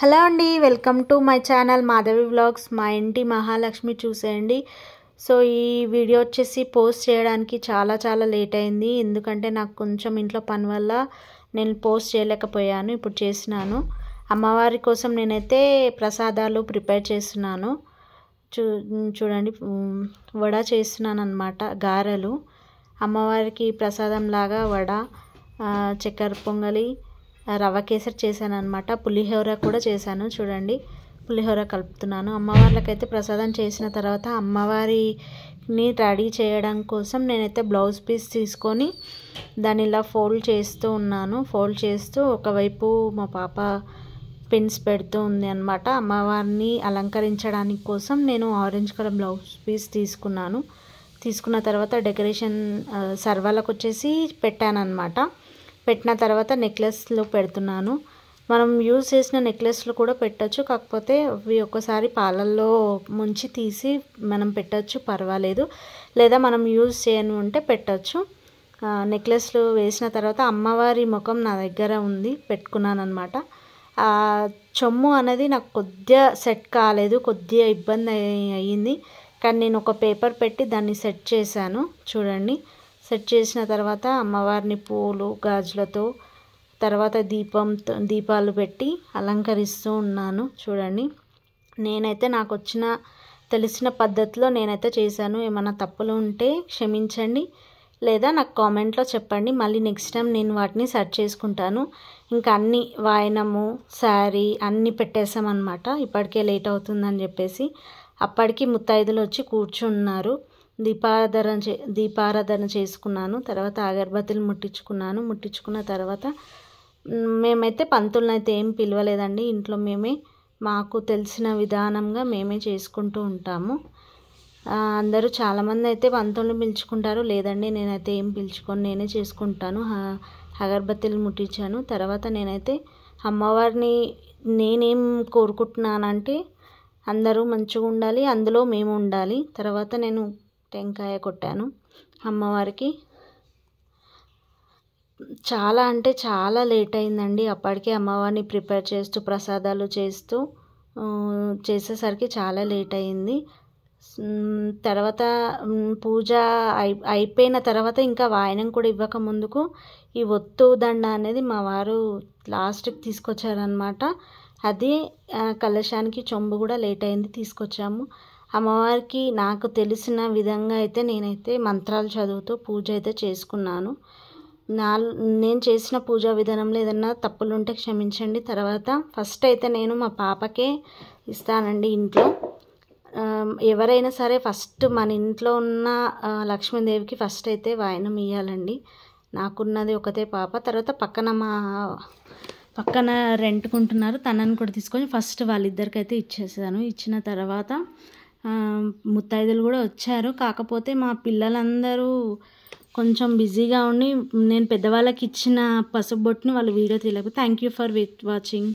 Hello అండి, welcome to my channel Madhavi vlogs. మా ఇంటి మహాలక్ష్మి చూసేయండి. సో ఈ వీడియో వచ్చేసి పోస్ట్ చేయడానికి చాలా లేట్ అయింది. ఎందుకంటే నాకు కొంచెం ఇంట్లో పని వల్ల నేను పోస్ట్ చేయలేకపోయాను. ఇప్పుడు చేసినాను. అమ్మవారి కోసం నేనైతే ప్రసాదాలు ప్రిపేర్ చేస్తున్నాను. చూడండి, వడ చేస్తున్నాను అన్నమాట. గారెలు అమ్మవారికి ప్రసాదం లాగా వడ, చక్కెర పొంగలి, రవ్వ కేసరి చేశాను అనమాట. పులిహోర కూడా చేశాను. చూడండి, పులిహోర కలుపుతున్నాను. అమ్మవార్లకైతే ప్రసాదం చేసిన తర్వాత అమ్మవారిని రెడీ చేయడం కోసం నేనైతే బ్లౌజ్ పీస్ తీసుకొని దాన్ని ఇలా ఫోల్డ్ చేస్తూ ఉన్నాను. ఫోల్డ్ చేస్తూ ఒకవైపు మా పాప పిన్స్ పెడుతూ ఉంది అనమాట. అమ్మవారిని అలంకరించడానికి కోసం నేను ఆరెంజ్ కలర్ బ్లౌజ్ పీస్ తీసుకున్నాను. తీసుకున్న తర్వాత డెకరేషన్ సర్వాలకు వచ్చేసి పెట్టాను అనమాట. పెట్టిన తర్వాత నెక్లెస్లు పెడుతున్నాను. మనం యూజ్ చేసిన నెక్లెస్లు కూడా పెట్టచ్చు, కాకపోతే అవి ఒక్కసారి పాలల్లో ముంచి తీసి మనం పెట్టచ్చు, పర్వాలేదు. లేదా మనం యూజ్ చేయను ఉంటే పెట్టచ్చు. నెక్లెస్లు వేసిన తర్వాత అమ్మవారి ముఖం నా దగ్గర ఉంది, పెట్టుకున్నాను అనమాట. చొమ్ము అనేది నాకు కొద్దిగా సెట్ కాలేదు, కొద్దిగా ఇబ్బంది అయ్యింది. కానీ నేను ఒక పేపర్ పెట్టి దాన్ని సెట్ చేశాను. చూడండి, సెట్ చేసిన తర్వాత అమ్మవారిని పూలు గాజులతో, తర్వాత దీపాలు పెట్టి అలంకరిస్తూ ఉన్నాను. చూడండి, నేనైతే నాకు తెలిసిన పద్ధతిలో నేనైతే చేశాను. ఏమైనా తప్పులు ఉంటే క్షమించండి, లేదా నాకు కామెంట్లో చెప్పండి. మళ్ళీ నెక్స్ట్ టైం నేను వాటిని సెర్చ్ చేసుకుంటాను. ఇంకా అన్ని వాయనము, శారీ అన్నీ పెట్టేసామన్నమాట. ఇప్పటికే లేట్ అవుతుందని చెప్పేసి అప్పటికి ముత్తైదులు వచ్చి కూర్చున్నారు. దీపారాధన చేసుకున్నాను. తర్వాత అగరబత్తులు ముట్టించుకున్న తర్వాత మేమైతే పంతులను అయితే ఏం పిలవలేదండి. ఇంట్లో మాకు తెలిసిన విధానంగా మేమే చేసుకుంటూ ఉంటాము. అందరూ చాలామంది అయితే పంతులను పిలుచుకుంటారు. లేదండి, నేనైతే ఏం పిలుచుకొని నేనే చేసుకుంటాను. అగరబత్తులు ముట్టించాను. తర్వాత నేనైతే అమ్మవారిని నేనేం కోరుకుంటున్నానంటే అందరూ మంచిగా ఉండాలి, అందులో మేము ఉండాలి. తర్వాత నేను టెంకాయ కొట్టాను అమ్మవారికి. చాలా లేట్ అయిందండి. అప్పటికే అమ్మవారిని ప్రిపేర్ చేస్తూ ప్రసాదాలు చేసేసరికి చాలా లేట్ అయింది. తర్వాత పూజ అయిపోయిన తర్వాత ఇంకా వాయనం కూడా ఇవ్వక ముందుకు ఈ ఒత్తు దండ అనేది మా వారు లాస్ట్కి తీసుకొచ్చారనమాట. అది కలశానికి చెంబు కూడా లేట్ అయింది, తీసుకొచ్చాము. అమ్మవారికి నాకు తెలిసిన విధంగా అయితే నేనైతే మంత్రాలు చదువుతూ పూజ అయితే చేసుకున్నాను. నేను చేసిన పూజా విధానంలో ఏదన్నా తప్పులు ఉంటే క్షమించండి. తర్వాత ఫస్ట్ అయితే నేను మా పాపకే ఇస్తానండి. ఇంట్లో ఎవరైనా సరే ఫస్ట్ మన ఇంట్లో ఉన్న లక్ష్మీదేవికి ఫస్ట్ అయితే వాయనం ఇవ్వాలండి. నాకున్నది ఒకతే పాప. తర్వాత పక్కన రెంట్కుంటున్నారు, తనని కూడా తీసుకొని ఫస్ట్ వాళ్ళిద్దరికైతే ఇచ్చేసాను. ఇచ్చిన తర్వాత ముత్తైదులు కూడా వచ్చారు. కాకపోతే మా పిల్లలందరూ కొంచెం బిజీగా ఉండి నేను పెద్దవాళ్ళకి ఇచ్చిన పసుపు బొట్టుని వాళ్ళు వీడియో తీయలేకపోతే. Thank you for watching.